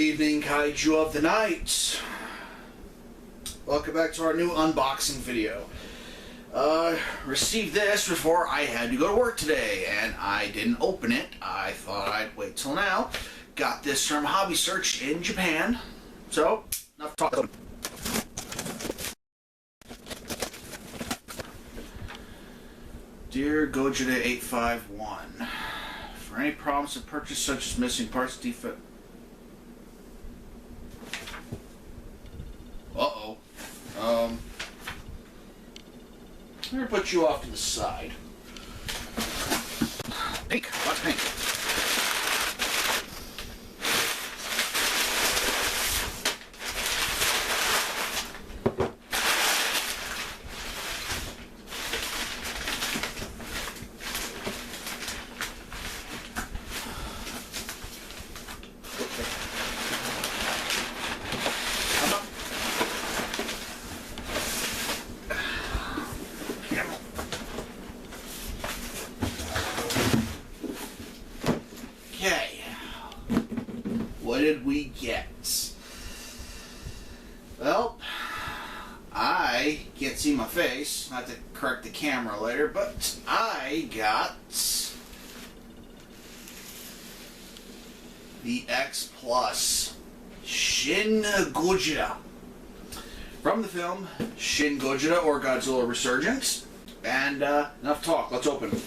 evening, Kaiju of the Night. Welcome back to our new unboxing video. Received this before I had to go to work today, and I didn't open it. I thought I'd wait till now. Got this from Hobby Search in Japan. So, enough talk. Dear Godzilla 851, for any problems of purchase such as missing parts, defect. I'm gonna put you off to the side. Pink, what's pink? What did we get? Well, I can't see my face. I have to correct the camera later, but I got the X Plus Shin Godzilla from the film Shin Godzilla or Godzilla Resurgence. And enough talk. Let's open it.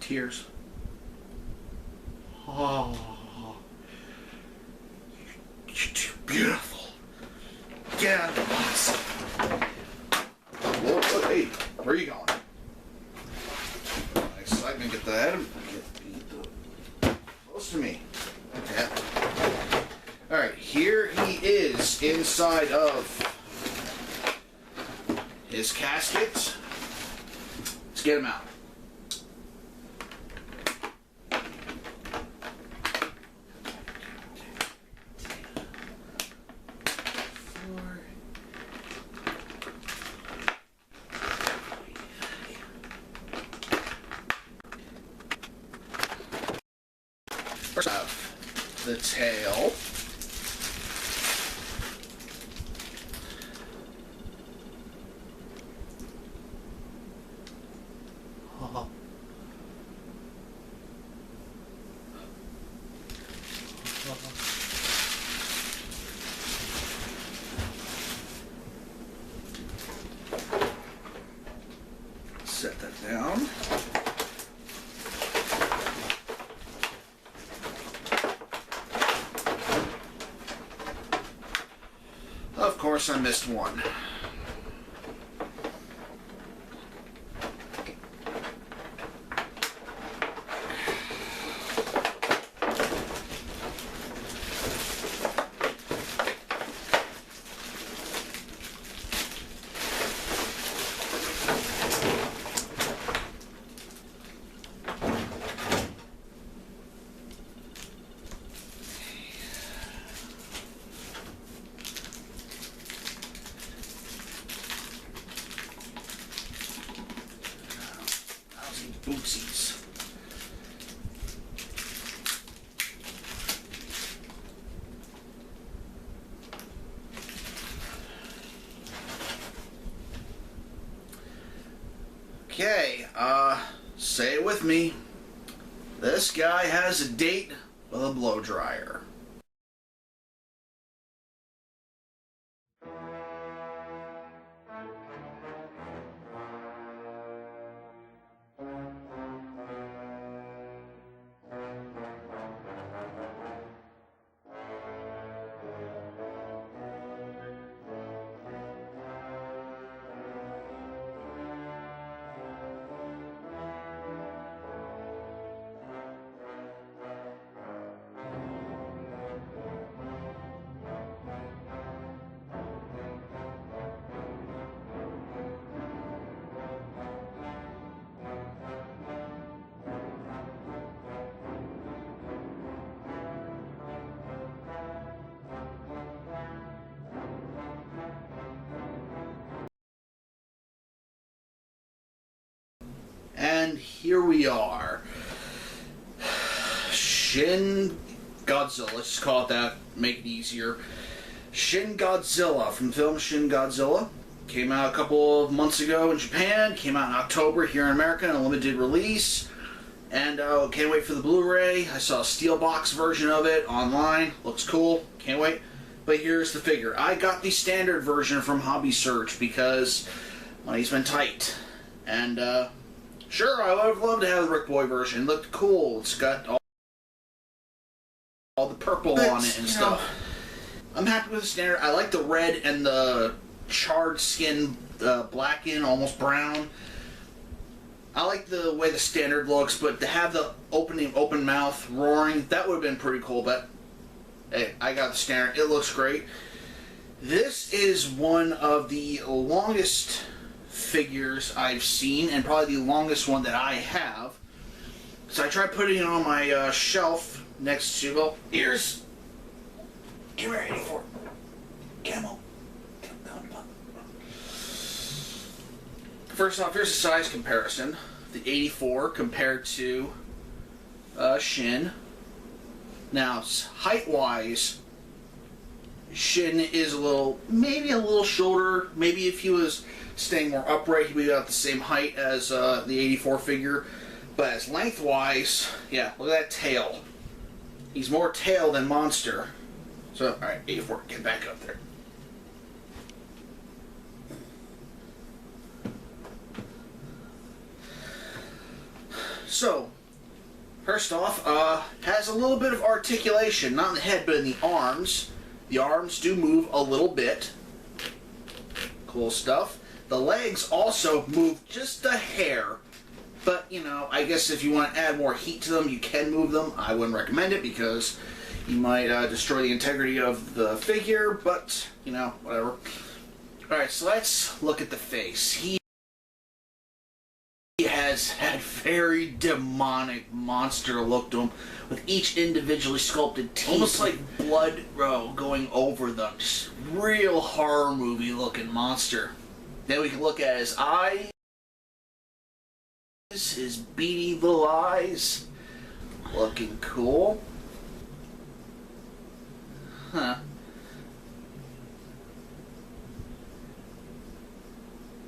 Tears. Oh, you're too beautiful. Get out of the box. Whoa, hey, where are you going? My excitement, get the head. Get close to me. Okay. Alright, here he is inside of his casket. Let's get him out. First off, the tail. Set that down. Of course, I missed one. Bootsies. Okay, say it with me. This guy has a date with a blow dryer. here we are. Shin Godzilla, let's just call it that, make it easier. Shin Godzilla, from the film Shin Godzilla. Came out a couple of months ago in Japan, came out in October here in America in a limited release. And can't wait for the Blu-ray. I saw a steelbox version of it online. Looks cool. Can't wait. But here's the figure. I got the standard version from Hobby Search because money's been tight. And sure, I would have loved to have the Rick Boy version. It looked cool. It's got all the purple on it and stuff. I'm happy with the standard. I like the red and the charred skin, blackened, almost brown. I like the way the standard looks, but to have the open mouth, roaring, that would have been pretty cool, but hey, I got the standard. It looks great. This is one of the longest figures I've seen, and probably the longest one that I have. So I tried putting it on my shelf next to, well, here's Camera 84. Camo. First off, here's a size comparison. The 84 compared to Shin. Now, height-wise, Shin is maybe a little shorter. Maybe if he was staying more upright, he'd be about the same height as the 84 figure. But as lengthwise, yeah, look at that tail. He's more tail than monster. So, alright, 84, get back up there. So, first off, has a little bit of articulation, not in the head, but in the arms. The arms do move a little bit. Cool stuff. The legs also move just a hair. But, you know, I guess if you want to add more heat to them, you can move them. I wouldn't recommend it because you might destroy the integrity of the figure, but, you know, whatever. Alright, so let's look at the face. He has had very demonic monster look to him, with each individually sculpted teeth, almost like blood going over them. Just real horror movie looking monster. Then we can look at his eyes, his beady little eyes, looking cool. Huh.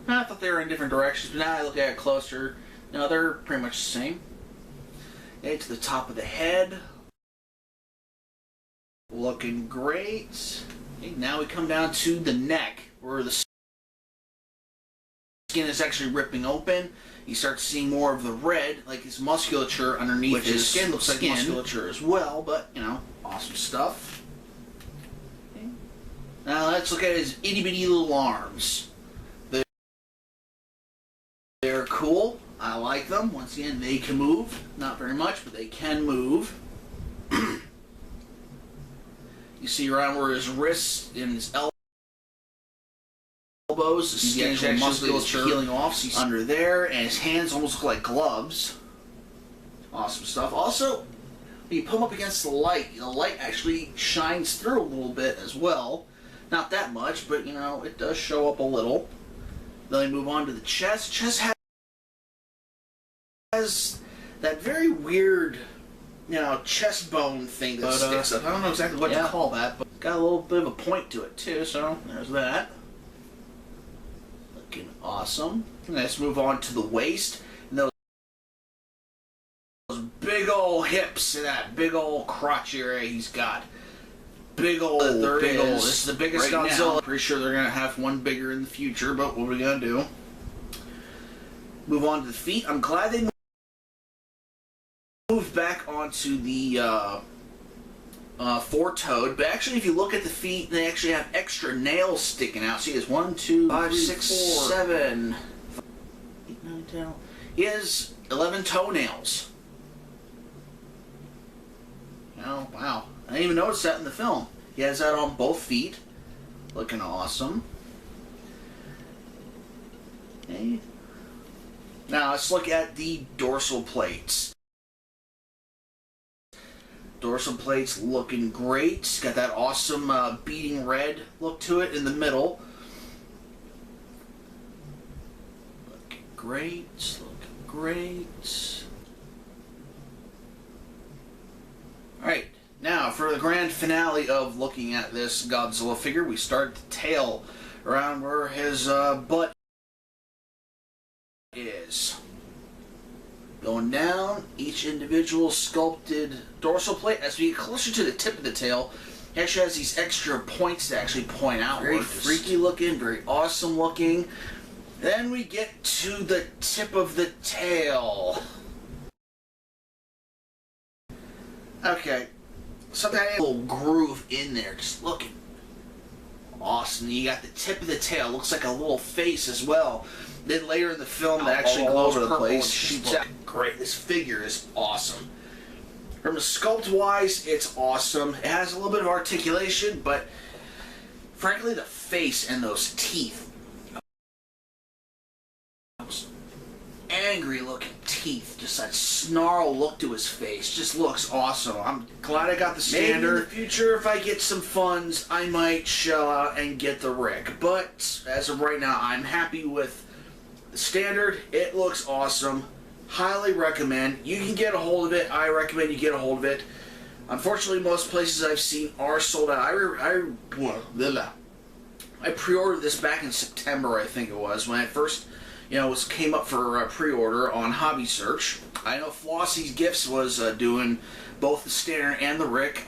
I thought they were in different directions, but now I look at it closer. No, they're pretty much the same. Okay, to the top of the head. Looking great. Okay, now we come down to the neck, where the skin is actually ripping open. You start seeing more of the red, like his musculature underneath his skin looks like musculature as well, but, you know, awesome stuff. Okay. Now let's look at his itty-bitty little arms. They're cool. I like them. Once again, they can move. Not very much, but they can move. You see around where his wrists and his elbows, the skin is actually musculature peeling off. So under there, and his hands almost look like gloves. Awesome stuff. Also, when you put them up against the light actually shines through a little bit as well. Not that much, but you know, it does show up a little. Then we move on to the chest. Chest has that very weird, you know, chest bone thing that sticks up. I don't know exactly what to call that, but got a little bit of a point to it too, so there's that. Looking awesome. Let's move on to the waist. And those big old hips and that big old crotch area he's got. Big old. This is the biggest right Godzilla. Now. Pretty sure they're going to have one bigger in the future, but what are we going to do? Move on to the feet. I'm glad they moved back onto the four-toed, but actually if you look at the feet, they actually have extra nails sticking out. See, it's 1, 2, 5, 6, 7, 8, 9, 10. He has 11 toenails. Oh, wow. I didn't even notice that in the film. He has that on both feet. Looking awesome. Okay. Now let's look at the dorsal plates. Dorsal plates looking great. It's got that awesome beating red look to it in the middle. Looking great. Looking great. Alright, now for the grand finale of looking at this Godzilla figure, we start the tail around where his butt is. Going down, each individual sculpted dorsal plate. As we get closer to the tip of the tail, he actually has these extra points that actually point outward. Very freaky looking, very awesome looking. Then we get to the tip of the tail. Okay, so that little groove in there, just looking awesome. You got the tip of the tail, looks like a little face as well. Then later in the film, that actually glows over the place. Shoots out. Great. This figure is awesome. From the sculpt wise, it's awesome. It has a little bit of articulation, but frankly, the face and those teeth. Angry looking teeth, just that snarl look to his face, just looks awesome. I'm glad I got the standard. Maybe in the future, if I get some funds, I might shell out and get the rig. But as of right now, I'm happy with the standard. It looks awesome. Highly recommend. You can get a hold of it. I recommend you get a hold of it. Unfortunately, most places I've seen are sold out. I pre-ordered this back in September, I think it was, when I first came up for pre-order on Hobby Search. I know Flossie's Gifts was doing both the standard and the Rick.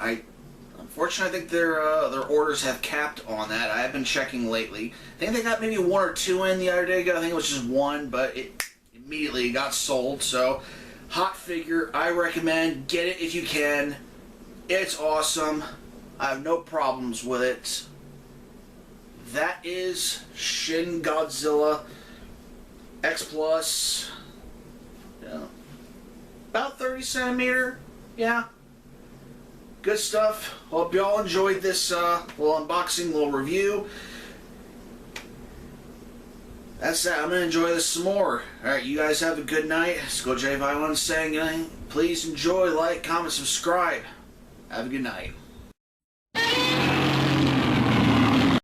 Unfortunately, I think their orders have capped on that. I have been checking lately. I think they got maybe one or two in the other day ago. I think it was just one, but it immediately got sold. So, hot figure. I recommend. Get it if you can. It's awesome. I have no problems with it. That is Shin Godzilla X Plus, about 30 centimeter, yeah, good stuff. Hope y'all enjoyed this little unboxing, little review. That's that. I'm going to enjoy this some more. Alright, you guys have a good night. It's GoJVI1 saying, please enjoy, like, comment, subscribe. Have a good night.